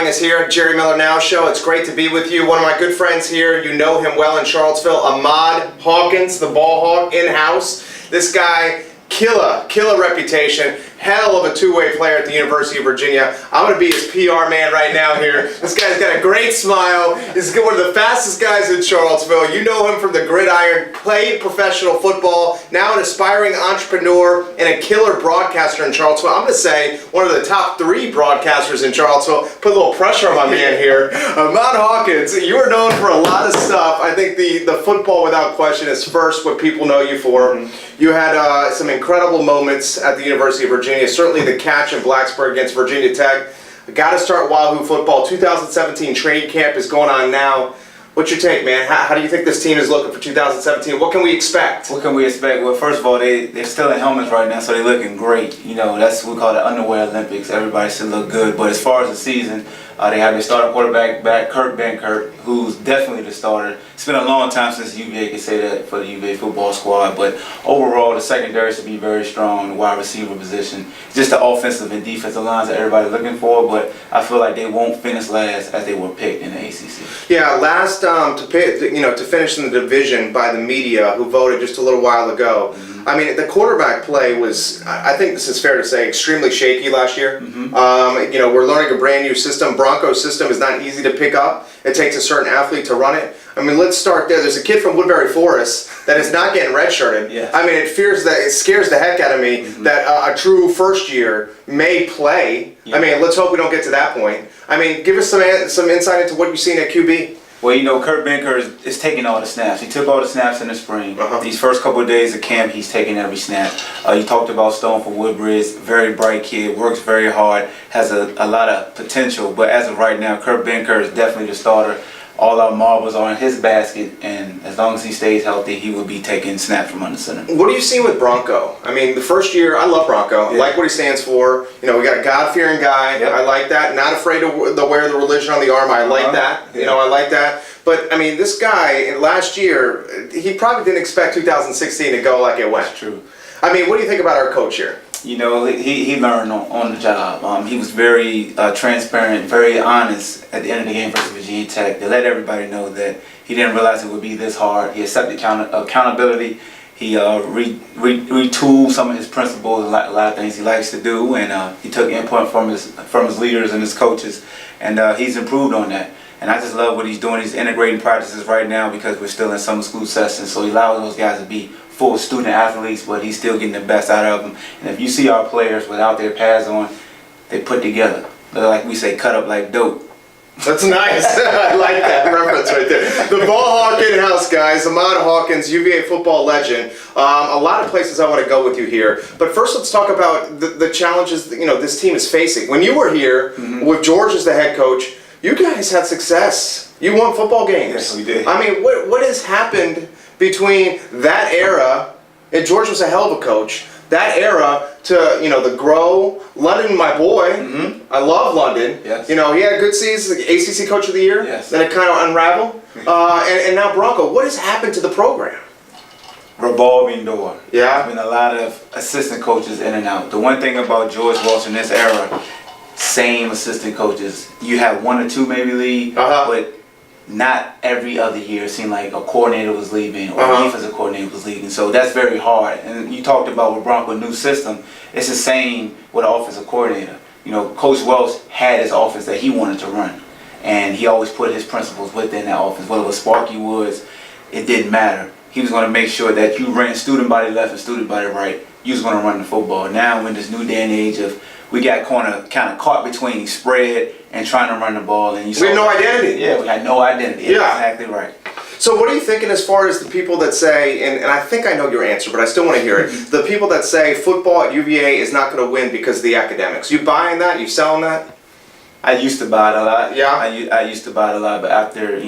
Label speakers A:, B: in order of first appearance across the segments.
A: joining us here at Jerry Miller Now Show. It's great to be with you. One of my good friends here, you know him well in Charlottesville, Ahmad Hawkins, the ball hawk in-house. This guy, killer reputation, hell of a two-way player at the University of Virginia. I'm going to be his PR man right now here. This guy's got a great smile. He's one of the fastest guys in Charlottesville. You know him from the gridiron, played professional football, now an aspiring entrepreneur and a killer broadcaster in Charlottesville. I'm going to say one of the top 3 broadcasters in Charlottesville. Put a little pressure on my man here. Ahmad Hawkins, you are known for a lot of stuff. I think the football, without question, is first what people know you for. You had some incredible moments at the University of Virginia. Certainly the catch in Blacksburg against Virginia Tech. Got to start Wahoo football. 2017 training camp is going on now. What's your take, man? How do you think this team is looking for 2017? What can we expect?
B: What can we expect? Well, first of all, they're still in helmets right now, so they're looking great. You know, that's what we call the underwear Olympics. Everybody should look good. But as far as the season, they have their starting quarterback back, Kurt Benkert, who's definitely the starter. It's been a long time since UVA could say that for the UVA football squad. But overall, the secondary should be very strong, the wide receiver position. Just the offensive and defensive lines that everybody's looking for. But I feel like they won't finish last as they were picked in the ACC.
A: Yeah, last to finish in the division by the media, who voted just a little while ago. I mean, the quarterback play was, I think this is fair to say, extremely shaky last year. We're learning a brand new system. Bronco's system is not easy to pick up. It takes a certain athlete to run it. I mean, let's start there. There's a kid from Woodbury Forest that is not getting redshirted.
B: Yes.
A: I mean, it scares the heck out of me that a true first year may play. I mean, let's hope we don't get to that point. I mean, give us some insight into what you've seen at QB.
B: Well, you know, Kurt Benkert is taking all the snaps. He took all the snaps in the spring. These first couple of days of camp, he's taking every snap. You talked about Stone for Woodbridge, very bright kid, works very hard, has a lot of potential. But as of right now, Kurt Benkert is definitely the starter. All our marbles are in his basket, and as long as he stays healthy, he will be taking snaps from under center.
A: What do you see with Bronco? I mean, the first year, I love Bronco. I like what he stands for. You know, we got a God-fearing guy. I like that. Not afraid to wear the religion on the arm. I like that. You know, I like that. But, I mean, this guy, last year, he probably didn't expect 2016 to go like it went.
B: That's true.
A: I mean, what do you think about our coach here?
B: You know, he learned on the job. He was very transparent, very honest at the end of the game versus Virginia Tech. They let everybody know that he didn't realize it would be this hard. He accepted accountability. He retooled some of his principles, a lot of things he likes to do, and he took input from his leaders and his coaches, and he's improved on that. And I just love what he's doing. He's integrating practices right now because we're still in summer school sessions, so he allows those guys to be full student athletes, but he's still getting the best out of them. And if you see our players without their pads on, they put together. They're like we say, cut up like dope.
A: That's nice. I like that reference right there. The ball hawk in-house, guys. Ahmad Hawkins, UVA football legend. A lot of places I want to go with you here. But first, let's talk about the challenges that, this team is facing. When you were here with George as the head coach, you guys had success. You won football games.
B: Yes, we did.
A: I mean, what has happened between that era, and George was a hell of a coach, that era to, the grow, London, my boy, I love London.
B: Yes.
A: He had a good season, ACC Coach of the Year,
B: yes.
A: Then it kind of unraveled, and now Bronco. What has happened to the program?
B: Revolving door.
A: Yeah.
B: There's been a lot of assistant coaches in and out. The one thing about George Walsh in this era, same assistant coaches. You have 1 or 2 maybe leave, but not every other year. It seemed like a coordinator was leaving or a defensive coordinator was leaving. So that's very hard. And you talked about with Bronco, new system. It's the same with an offensive coordinator. Coach Welsh had his offense that he wanted to run. And he always put his principles within that offense. Whether it was Sparky Woods, it didn't matter. He was going to make sure that you ran student body left and student body right. You was going to run the football. Now in this new day and age of we got kind of caught between spread and trying to run the ball, and
A: we had no identity.
B: Yeah, we had no identity.
A: Yeah,
B: exactly right.
A: So what are you thinking as far as the people that say, and I think I know your answer, but I still want to hear it. The people that say football at UVA is not going to win because of the academics. You buying that? You selling that?
B: I used to buy it a lot.
A: Yeah.
B: I used to buy it a lot, but after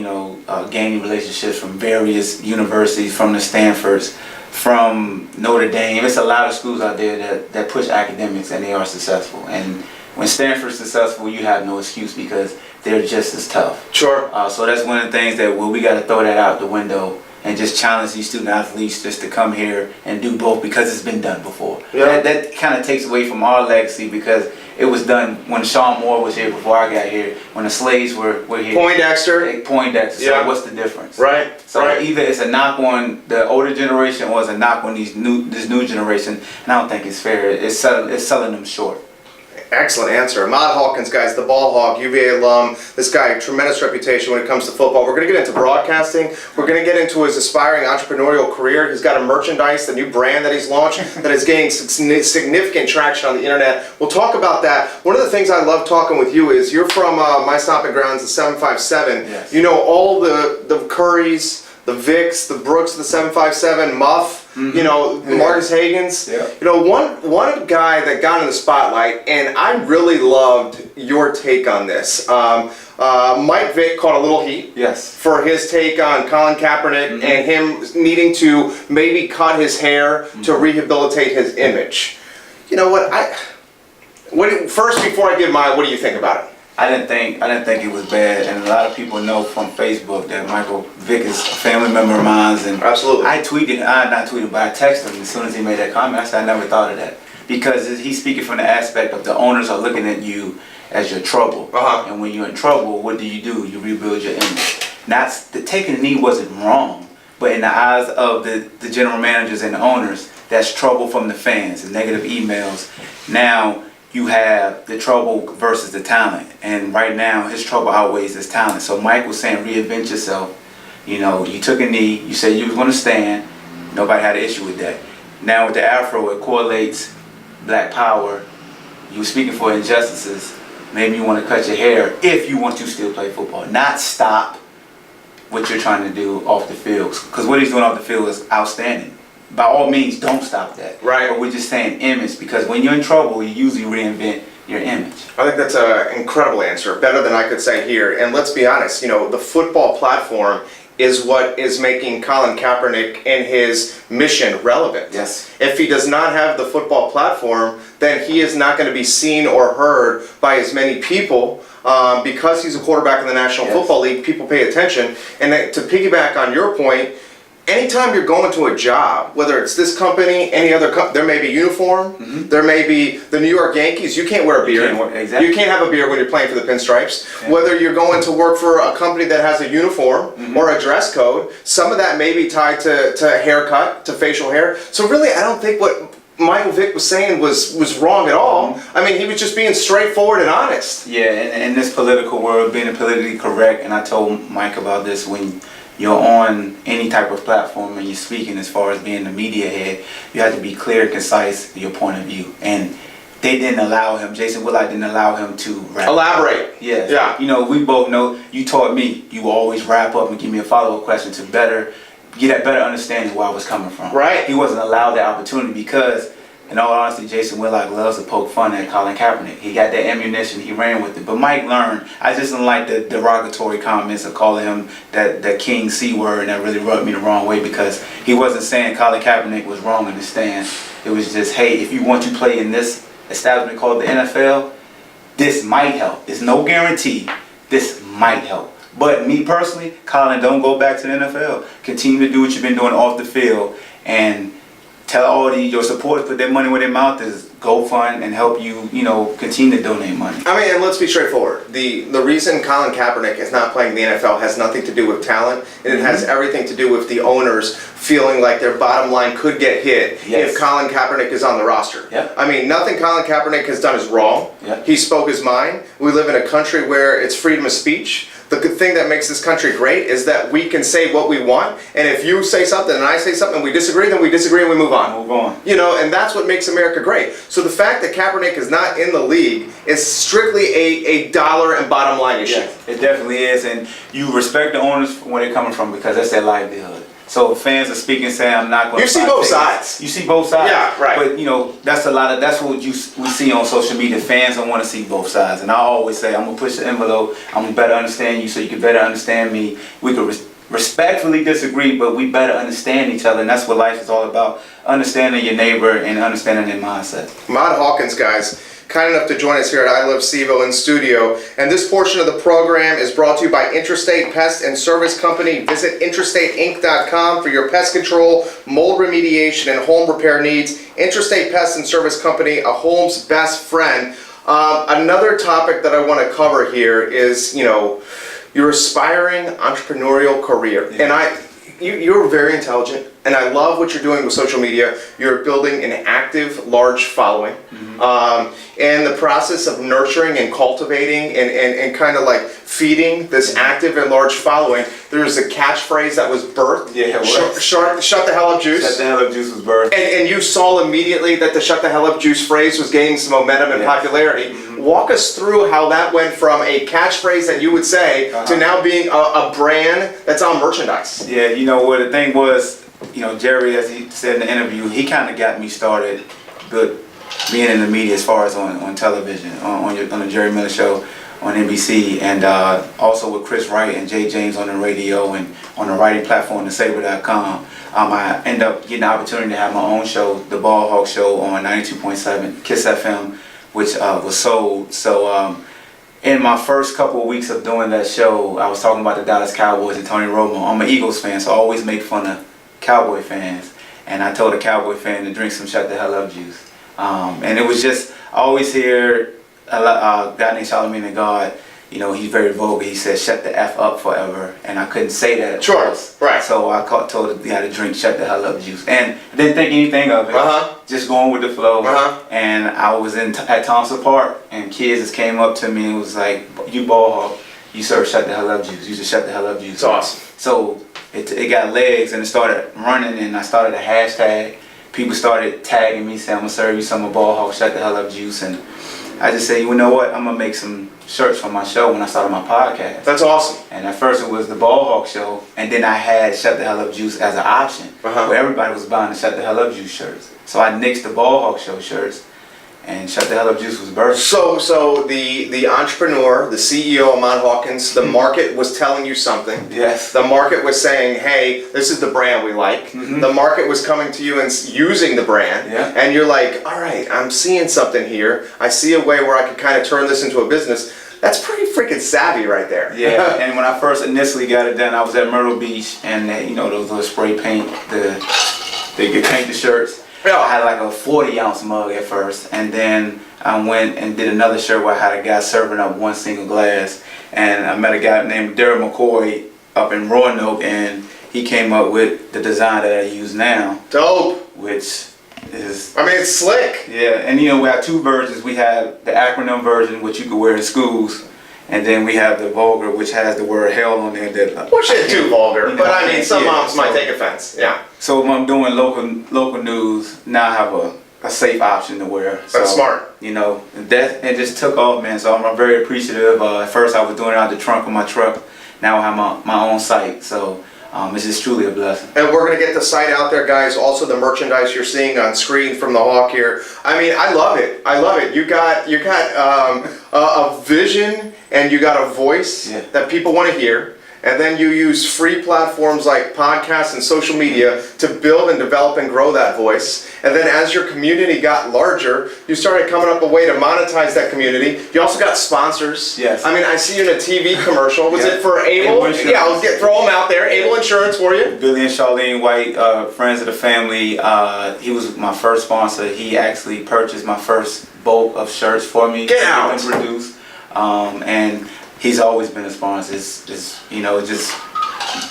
B: gaining relationships from various universities, from the Stanfords, from Notre Dame, it's a lot of schools out there that push academics and they are successful. And when Stanford's successful, you have no excuse because they're just as tough.
A: Sure.
B: So that's one of the things that we got to throw that out the window and just challenge these student athletes just to come here and do both because it's been done before.
A: Yeah.
B: That kind of takes away from our legacy because It was done when Sean Moore was here before I got here, when the Slaves were here.
A: Poindexter.
B: Poindexter.
A: Yeah.
B: So what's the difference?
A: Right.
B: So
A: right.
B: either it's a knock on the older generation or it's a knock on this new generation. And I don't think it's fair. It's selling them short.
A: Excellent answer. Ahmad Hawkins, guys, the ball hawk, UVA alum. This guy, tremendous reputation when it comes to football. We're going to get into broadcasting. We're going to get into his aspiring entrepreneurial career. He's got a merchandise, the new brand that he's launched that is gaining significant traction on the internet. We'll talk about that. One of the things I love talking with you is you're from my stomping grounds, the 757.
B: Yes.
A: You know all the Currys, the Vicks, the Brooks, the 757, Muff. You know, Marcus Hagans.
B: Yeah.
A: You know, one guy that got in the spotlight, and I really loved your take on this. Mike Vick caught a little heat.
B: Yes.
A: For his take on Colin Kaepernick and him needing to maybe cut his hair to rehabilitate his image. You know what? First, before I give mine, what do you think about it?
B: I didn't think it was bad, and a lot of people know from Facebook that Michael Vick is a family member of mine. And
A: absolutely,
B: I texted him as soon as he made that comment. I said I never thought of that because he's speaking from the aspect of the owners are looking at you as your trouble, and when you're in trouble, what do? You rebuild your image. Taking the knee wasn't wrong, but in the eyes of the general managers and the owners, that's trouble from the fans, the negative emails. Now you have the trouble versus the talent, and right now his trouble outweighs his talent. So Mike was saying reinvent yourself. You know, you took a knee, you said you was going to stand, nobody had an issue with that. Now with the afro, it correlates black power. You were speaking for injustices. Maybe you want to cut your hair if you want to still play football, not stop what you're trying to do off the field, because what he's doing off the field is outstanding. By all means, don't stop that.
A: Right.
B: But we're just saying image, because when you're in trouble, you usually reinvent your image.
A: I think that's an incredible answer, better than I could say here. And let's be honest, you know, the football platform is what is making Colin Kaepernick and his mission relevant.
B: Yes.
A: If he does not have the football platform, then he is not going to be seen or heard by as many people. Because he's a quarterback in the National Football League, people pay attention. And to piggyback on your point, anytime you're going to a job, whether it's this company, any other company, there may be uniform, there may be the New York Yankees, you can't wear a beard.
B: Exactly.
A: You can't have a beard when you're playing for the Pinstripes. Yeah. Whether you're going to work for a company that has a uniform or a dress code, some of that may be tied to haircut, to facial hair. So really, I don't think what Michael Vick was saying was wrong at all. I mean, he was just being straightforward and honest.
B: Yeah, and in this political world, being politically correct, and I told Mike about this, when you're on any type of platform and you're speaking as far as being the media head, you have to be clear and concise in your point of view. And they didn't allow him, Jason Willard didn't allow him to wrap
A: elaborate.
B: Yes.
A: Yeah.
B: You know, we both know, you taught me, you always wrap up and give me a follow-up question to get a better understanding of where I was coming from.
A: Right.
B: He wasn't allowed that opportunity because, in all honesty, Jason Willard loves to poke fun at Colin Kaepernick. He got that ammunition, he ran with it. But Mike learned. I just didn't like the derogatory comments of calling him that king C word, and that really rubbed me the wrong way because he wasn't saying Colin Kaepernick was wrong in the stand. It was just, hey, if you want to play in this establishment called the NFL, this might help. It's no guarantee. This might help. But me personally, Colin, don't go back to the NFL. Continue to do what you've been doing off the field, and tell all your supporters, put their money where their mouth is, go fund and help you, continue to donate money.
A: I mean, and let's be straightforward. The reason Colin Kaepernick is not playing in the NFL has nothing to do with talent, and it has everything to do with the owners feeling like their bottom line could get hit if Colin Kaepernick is on the roster.
B: Yep.
A: I mean, nothing Colin Kaepernick has done is wrong.
B: Yep.
A: He spoke his mind. We live in a country where it's freedom of speech. The good thing that makes this country great is that we can say what we want, and if you say something and I say something and we disagree, then we disagree and we move on.
B: Move on.
A: And that's what makes America great. So the fact that Kaepernick is not in the league is strictly a dollar and bottom line issue.
B: Yes, it definitely is, and you respect the owners where they're coming from because that's their livelihood. So fans are speaking, saying, "I'm not going to."
A: You see both sides.
B: You see both sides.
A: Yeah, right.
B: But that's what we see on social media. Fans don't want to see both sides, and I always say, "I'm gonna push the envelope. I'm gonna better understand you, so you can better understand me. We could respectfully disagree, but we better understand each other, and that's what life is all about: understanding your neighbor and understanding their mindset."
A: Ahmad Hawkins, guys, kind enough to join us here at I Love Sevo in studio. And this portion of the program is brought to you by Interstate Pest and Service Company. Visit interstateinc.com for your pest control, mold remediation, and home repair needs. Interstate Pest and Service Company, a home's best friend. Another topic that I want to cover here is, your aspiring entrepreneurial career. And you're very intelligent, and I love what you're doing with social media. You're building an active, large following. And the process of nurturing and cultivating and kind of like feeding this active and large following, there's a catchphrase that was birthed.
B: Yeah,
A: shut the hell up juice.
B: Shut the hell up juice was birthed.
A: And you saw immediately that the shut the hell up juice phrase was gaining some momentum and popularity. Walk us through how that went from a catchphrase that you would say to now being a brand that's on merchandise.
B: Yeah, what the thing was, Jerry, as he said in the interview, he kind of got me started, but being in the media as far as on television, on the Jerry Miller Show on NBC, and also with Chris Wright and Jay James on the radio and on the writing platform, thesaber.com. I ended up getting the opportunity to have my own show, the Ball Hawk Show, on 92.7 KISS FM, which was sold. So in my first couple of weeks of doing that show, I was talking about the Dallas Cowboys and Tony Romo. I'm an Eagles fan, so I always make fun of Cowboy fans. And I told a Cowboy fan to drink some Shut the Hell Up juice. And it was just, I always hear a guy named Charlemagne the God, he's very vulgar. He said, shut the F up forever. And I couldn't say that at first. Right. So I told the guy to drink Shut the Hell Up juice. And I didn't think anything of it. Just going with the flow. And I was at Thompson Park, and kids just came up to me and was like, you ball hawk, you serve Shut the Hell Up juice. You should Shut the Hell Up juice.
A: It's awesome.
B: So it got legs, and it started running, and I started a hashtag. People started tagging me, saying, I'm going to serve you some of Ball Hawk Shut the Hell Up juice. And I just say, you know what, I'm going to make some shirts for my show when I started my podcast.
A: That's awesome.
B: And at first it was the Ball Hawk Show, and then I had Shut the Hell Up juice as an option, where everybody was buying the Shut the Hell Up juice shirts. So I nixed the Ball Hawk Show shirts, and Shut the Hell Up juice was birthed. So
A: the entrepreneur, the CEO, Ahmad Hawkins, the market was telling you something.
B: Yes.
A: The market was saying, hey, this is the brand we like. The market was coming to you and using the brand. And you're like, all right, I'm seeing something here. I see a way where I could kind of turn this into a business. That's pretty freaking savvy right there.
B: Yeah, and when I first initially got it done, I was at Myrtle Beach, and those little spray paint, they could paint the shirts. I had like a 40-ounce mug at first, and then I went and did another shirt where I had a guy serving up one single glass, and I met a guy named Derek McCoy up in Roanoke, and he came up with the design that I use now.
A: Dope.
B: Which is...
A: it's slick.
B: Yeah, and we have two versions. We have the acronym version, which you could wear in schools, and then we have the vulgar, which has the word hell on there.
A: Which is too vulgar, but some moms might take offense. Yeah.
B: So when I'm doing local news, now I have a safe option to wear. So,
A: that's smart.
B: It just took off, man. So I'm very appreciative. At first I was doing it out the trunk of my truck. Now I have my own site. So it's just truly a blessing. And we're going to get the site out there, guys. Also the merchandise you're seeing on screen from the Hawk here. I love it. I love it. You got a vision, and you got a voice that people want to hear. And then you use free platforms like podcasts and social media to build and develop and grow that voice. And then as your community got larger, you started coming up with a way to monetize that community. You also got sponsors. Yes. I see you in a TV commercial. Was it for Able? Yeah, I'll throw them out there. Able Insurance for you. Billy and Charlene White, friends of the family. He was my first sponsor. He actually purchased my first bulk of shirts for me. Get out. And produced. And he's always been a sponsor. It's just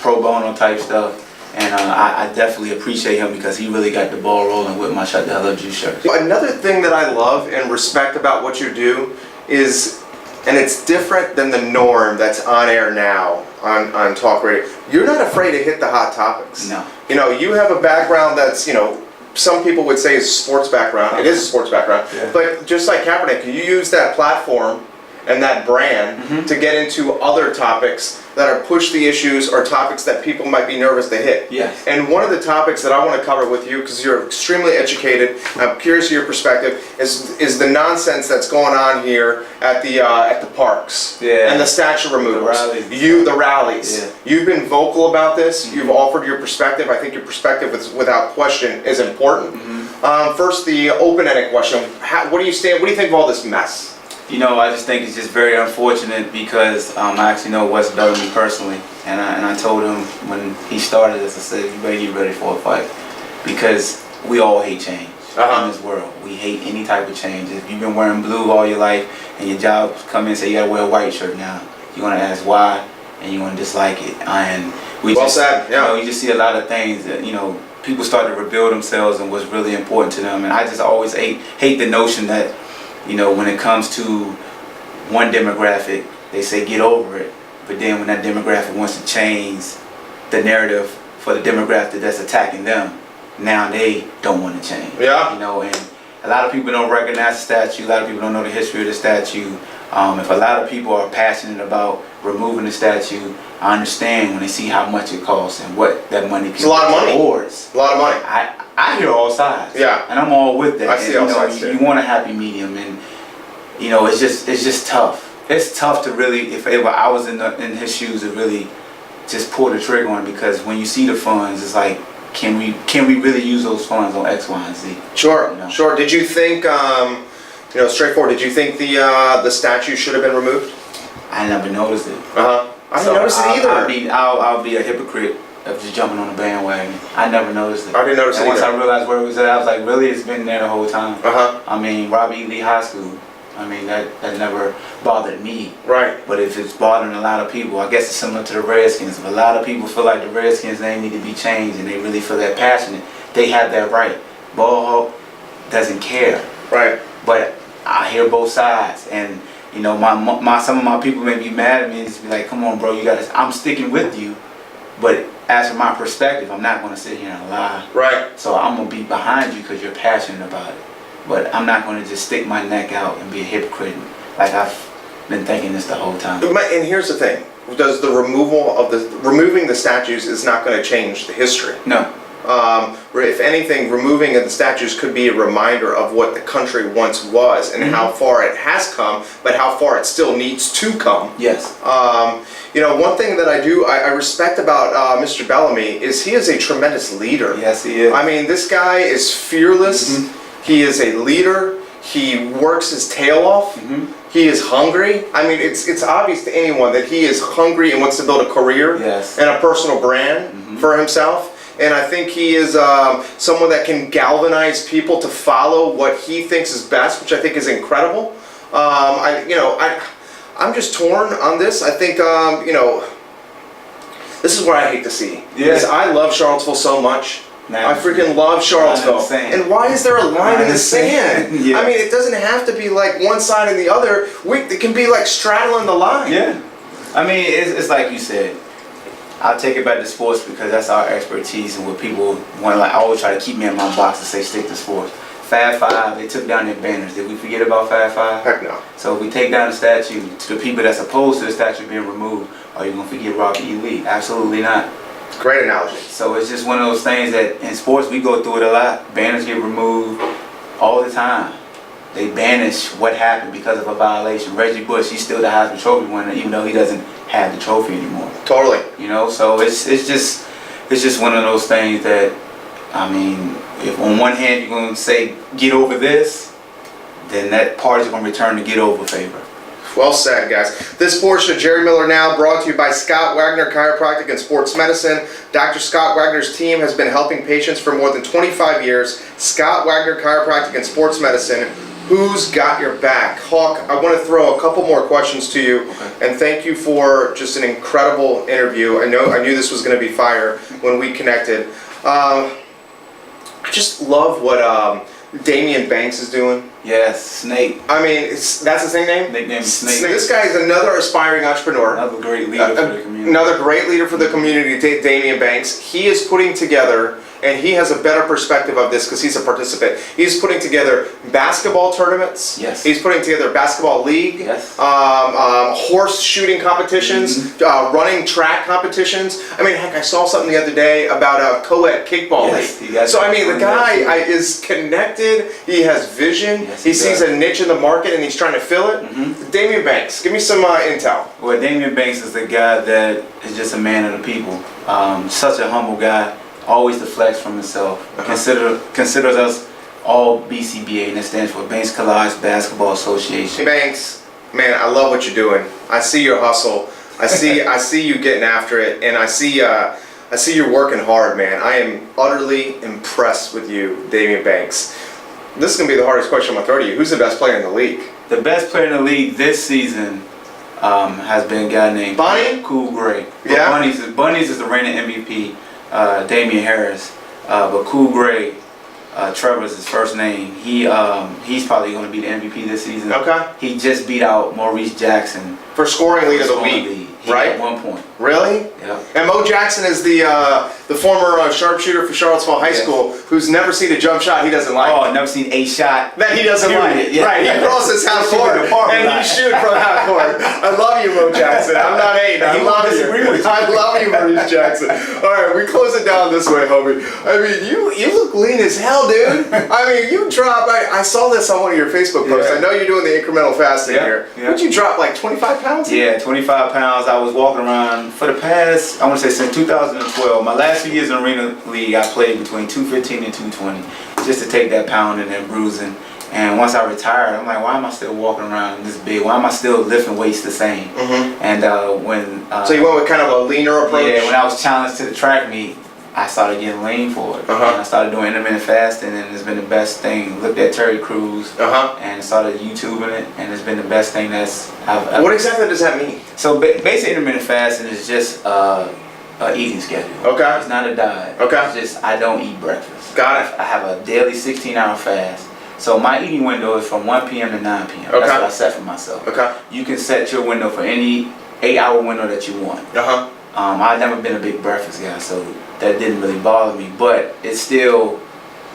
B: pro bono type stuff. And I definitely appreciate him because he really got the ball rolling with my Shut the Hell Up juice shirt. Another thing that I love and respect about what you do is, and it's different than the norm that's on air now on talk radio, you're not afraid to hit the hot topics. No. You have a background that's, some people would say is a sports background. It is a sports background. Yeah. But just like Kaepernick, you use that platform and that brand to get into other topics that are push the issues or topics that people might be nervous to hit. Yes. And one of the topics that I want to cover with you, because you're extremely educated, I'm curious of your perspective, is the nonsense that's going on here at the parks and the statue removals. The rallies. Yeah. You've been vocal about this. You've offered your perspective. I think your perspective, without question, is important. First, the open-ended question: what do you think of all this mess? I just think it's just very unfortunate because I actually know Wes Bellamy personally, and I told him when he started this, I said, you better get ready for a fight because we all hate change. in this world. We hate any type of change. If you've been wearing blue all your life and your job come in and say you gotta wear a white shirt now, you're gonna ask why, and you're gonna dislike it. And we
A: well
B: just,
A: said. Yeah.
B: you just see a lot of things that, people start to rebuild themselves and what's really important to them. And I just always hate the notion that, when it comes to one demographic, they say get over it. But then when that demographic wants to change the narrative for the demographic that's attacking them, now they don't want to change.
A: Yeah.
B: And a lot of people don't recognize the statue. A lot of people don't know the history of the statue. If a lot of people are passionate about removing the statue, I understand when they see how much it costs and what that money can
A: It's a lot of money.
B: towards.
A: A lot of money.
B: I hear all sides.
A: Yeah.
B: And I'm all with that.
A: I see all sides too.
B: You want a happy medium, and it's just tough. It's tough to really, if I was in his shoes, to really just pull the trigger on it, because when you see the funds, it's like, can we really use those funds on X, Y, and Z?
A: Sure. Sure. Did you think, straightforward? Did you think the statue should have been removed?
B: I never noticed it.
A: I didn't notice it either.
B: I'll be a hypocrite of just jumping on the bandwagon. I never noticed it.
A: I didn't notice it
B: once
A: either.
B: I realized where it was at, I was like, really? It's been there the whole time. I mean, Robbie E. Lee High School. I mean, that never bothered me.
A: Right.
B: But if it's bothering a lot of people, I guess it's similar to the Redskins. If a lot of people feel like the Redskins, they need to be changed, and they really feel that passionate, they have that right. Ball Hawk doesn't care.
A: Right.
B: But I hear both sides, and some of my people may be mad at me and just be like, come on, bro, I'm sticking with you. But as for my perspective, I'm not going to sit here and lie.
A: Right.
B: So I'm going to be behind you because you're passionate about it. But I'm not going to just stick my neck out and be a hypocrite like I've been thinking this the whole time.
A: And here's the thing: does the removing the statues is not going to change the history?
B: No.
A: If anything, removing the statues could be a reminder of what the country once was and how far it has come, but how far it still needs to come.
B: Yes.
A: One thing that I respect about Mr. Bellamy is he is a tremendous leader.
B: Yes, he is.
A: I mean, this guy is fearless. He is a leader. He works his tail off. He is hungry. I mean, it's obvious to anyone that he is hungry and wants to build a career and a personal brand for himself. And I think he is someone that can galvanize people to follow what he thinks is best, which I think is incredible. I'm just torn on this. I think this is what I hate to see. Because I love Charlottesville so much. I freaking love Charlottesville. And why is there a line in the sand? I mean, it doesn't have to be like one side and the other. It can be like straddling the line.
B: Yeah. I mean, it's like you said. I'll take it back to sports because that's our expertise and what people want. Like, I always try to keep me in my box and say stick to sports. Fab Five, they took down their banners. Did we forget about Fab Five?
A: Heck no.
B: So if we take down the statue, to the people that's opposed to the statue being removed, are you going to forget Robbie E. Lee? Absolutely not.
A: Great analogy.
B: So it's just one of those things that in sports we go through it a lot. Banners get removed all the time. They banish what happened because of a violation. Reggie Bush, he's still the Heisman Trophy winner, even though he doesn't have the trophy anymore.
A: Totally.
B: So it's just one of those things that, I mean, if on one hand you're going to say get over this, then that party's going to return to get over favor.
A: Well said, guys. This portion of Jerry Miller Now brought to you by Scott Wagner Chiropractic and Sports Medicine. Dr. Scott Wagner's team has been helping patients for more than 25 years. Scott Wagner Chiropractic and Sports Medicine. Who's got your back? Hawk, I want to throw a couple more questions to you, and thank you for just an incredible interview. I knew this was going to be fire when we connected. I just love what Damien Banks is doing.
B: Yes, Snake.
A: I mean, that's his nickname?
B: Nickname is Snake.
A: This guy is another aspiring entrepreneur.
B: Another great leader for the community.
A: Another great leader for the community, Damien Banks. He is putting together, and he has a better perspective of this because he's a participant. He's putting together basketball tournaments.
B: Yes.
A: He's putting together basketball league.
B: Yes.
A: Horse shooting competitions, running track competitions. I mean, heck, I saw something the other day about a co-ed kickball league. So I mean, the guy is connected. He has vision.
B: Yes,
A: he sees a niche in the market and he's trying to fill it. Damien Banks, give me some intel.
B: Well, Damien Banks is the guy that is just a man of the people. Such a humble guy. Always deflects from himself. Considers us all BCBA, and that stands for Banks College Basketball Association.
A: Banks, man, I love what you're doing. I see your hustle. I see you getting after it, and I see you're working hard, man. I am utterly impressed with you, Damien Banks. This is going to be the hardest question I'm going to throw to you. Who's the best player in the league?
B: The best player in the league this season has been a guy named
A: Bonnie?
B: Cool Gray.
A: Yeah.
B: Bunnies is the reigning MVP, Damien Harris. But Cool Gray, Trevor's his first name. He's probably going to be the MVP this season.
A: Okay.
B: He just beat out Maurice Jackson
A: For scoring lead of the week, right?
B: At 1 point.
A: Really?
B: Yeah.
A: And Mo Jackson is the former sharpshooter for Charlottesville High School, who's never seen a jump shot he doesn't like.
B: Oh, never seen a shot
A: That he doesn't like.
B: Yeah.
A: Right, he crosses half court and he shoot from half court. I love you, Mo Jackson. I'm not hating. I love you. I love you, Maurice Jackson. All right, we close it down this way, homie. I mean, you look lean as hell, dude. I mean, you drop. I saw this on one of your Facebook posts.
B: Yeah.
A: I know you're doing the incremental fasting here.
B: Yeah.
A: Would you drop like 25 pounds?
B: Yeah, 25 pounds. I was walking around for the past, I want to say since 2012. My last few years in Arena League, I played between 215 and 220 just to take that pound and that bruising. And once I retired, I'm like, why am I still walking around this big? Why am I still lifting weights the same?
A: Mm-hmm.
B: And
A: so you went with kind of a leaner approach?
B: Yeah, when I was challenged to the track meet, I started getting lean for it. And I started doing intermittent fasting, and it's been the best thing. Looked at Terry Crews and started YouTubing it, and it's been the best thing I've
A: What exactly does that mean?
B: So basic intermittent fasting is just an eating schedule.
A: Okay.
B: It's not a diet.
A: Okay.
B: It's just I don't eat breakfast.
A: Got it.
B: I have a daily 16-hour fast. So my eating window is from 1 p.m. to 9 p.m.
A: Okay.
B: That's what I set for myself.
A: Okay.
B: You can set your window for any 8-hour window that you want. I've never been a big breakfast guy, so that didn't really bother me. But it's still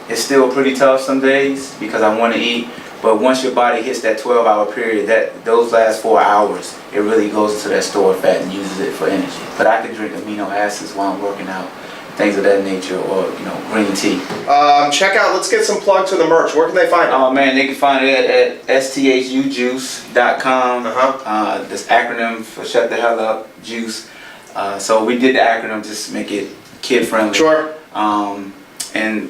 B: pretty tough some days because I want to eat. But once your body hits that 12-hour period, those last 4 hours, it really goes into that stored fat and uses it for energy. But I can drink amino acids while I'm working out, things of that nature, or green tea.
A: Check out. Let's get some plugs to the merch. Where can they find it?
B: Oh man, they can find it at sthujuice.com. This acronym for Shut the Hell Up Juice. So we did the acronym just to make it kid friendly.
A: Sure.
B: And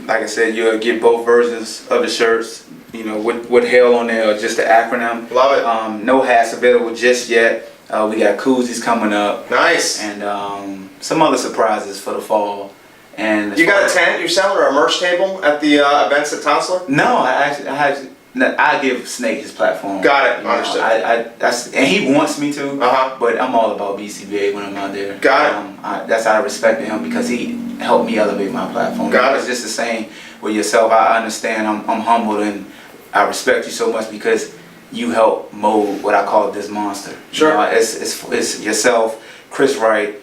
B: like I said, you'll get both versions of the shirts. With hell on there or just the acronym.
A: Love it.
B: No hats available just yet. We got koozies coming up.
A: Nice.
B: And some other surprises for the fall. And
A: you got a tent you're selling or a merch table at the events at Tonsler?
B: No, I give Snake his platform.
A: Got it. Understood.
B: And he wants me to. But I'm all about BCBA when I'm out there.
A: Got it.
B: That's how I respect him because he helped me elevate my platform.
A: Got it.
B: It's just the same with yourself. I understand. I'm humbled and I respect you so much because you help mold what I call this monster.
A: Sure.
B: It's yourself, Chris Wright,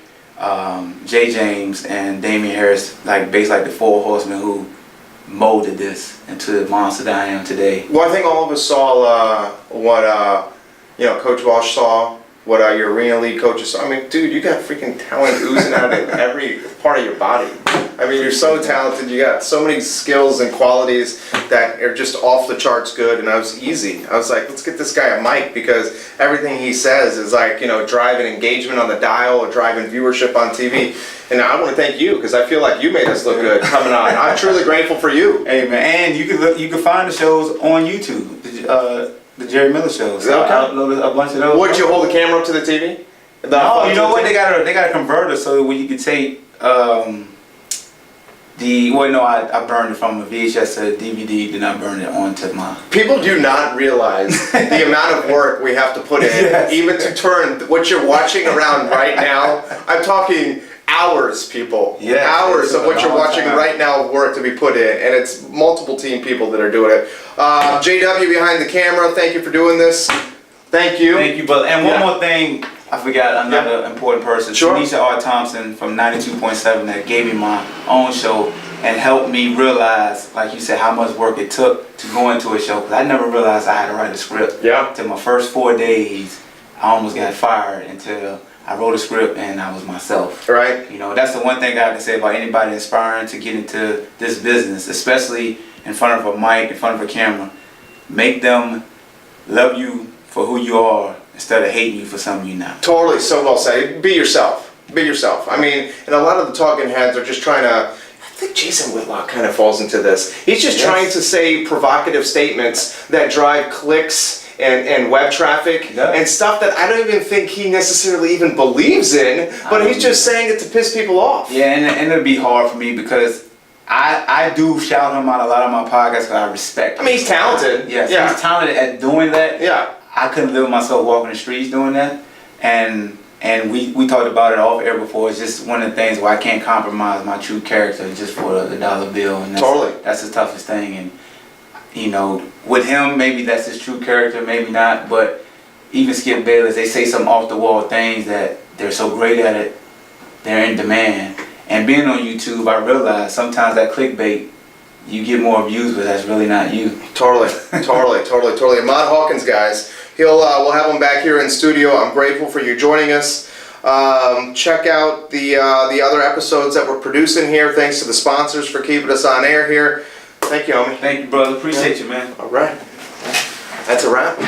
B: Jay James, and Damien Harris, basically the four horsemen who molded this into the monster that I am today.
A: Well, I think all of us saw what Coach Walsh saw, what your arena league coaches saw. I mean, dude, you got freaking talent oozing out of every part of your body. I mean, you're so talented. You got so many skills and qualities that are just off the charts good. And I was like, let's get this guy a mic because everything he says is driving engagement on the dial or driving viewership on TV. And I want to thank you because I feel like you made us look good coming on. I'm truly grateful for you.
B: Hey man, and you can find the shows on YouTube. The Jerry Miller shows. So I uploaded a bunch of those.
A: Would you hold the camera up to the TV?
B: No, you know what? They got a converter so when you can take I burned it from a VHS to a DVD, then I burned it onto my...
A: People do not realize the amount of work we have to put in, even to turn what you're watching around right now. I'm talking hours, people. Hours of what you're watching right now of work to be put in, and it's multiple team people that are doing it. JW behind the camera, thank you for doing this. Thank you.
B: Thank you, brother. And one more thing, I forgot another important person.
A: Sure.
B: Tanisha R. Thompson from 92.7 that gave me my own show and helped me realize, like you said, how much work it took to go into a show. Because I never realized I had to write a script. Till my first 4 days, I almost got fired until I wrote a script and I was myself.
A: Right.
B: That's the one thing I can say about anybody aspiring to get into this business, especially in front of a mic, in front of a camera. Make them love you for who you are instead of hating you for something you're not.
A: Totally, so well said. Be yourself. Be yourself. I mean, and a lot of the talking heads are just trying to, I think Jason Whitlock kind of falls into this. He's just trying to say provocative statements that drive clicks and web traffic and stuff that I don't even think he necessarily even believes in, but he's just saying it to piss people off.
B: Yeah, and it'll be hard for me because I do shout him out a lot on my podcast because I respect him.
A: I mean, he's talented.
B: Yes,
A: Yeah.
B: he's talented at doing that.
A: Yeah.
B: I couldn't live myself walking the streets doing that. And we talked about it off air before. It's just one of the things where I can't compromise my true character just for the dollar bill. And that's the toughest thing. And, you know, with him, maybe that's his true character, maybe not. But even Skip Bayless, they say some off the wall things that they're so great at it, they're in demand. And being on YouTube, I realize sometimes that clickbait, you get more views, but that's really not you. Totally.
A: Ahmad Hawkins, guys. We'll have him back here in studio. I'm grateful for you joining us. Check out the other episodes that we're producing here. Thanks to the sponsors for keeping us on air here. Thank you, homie.
B: Thank you, brother. Appreciate you, man.
A: All right. That's a wrap.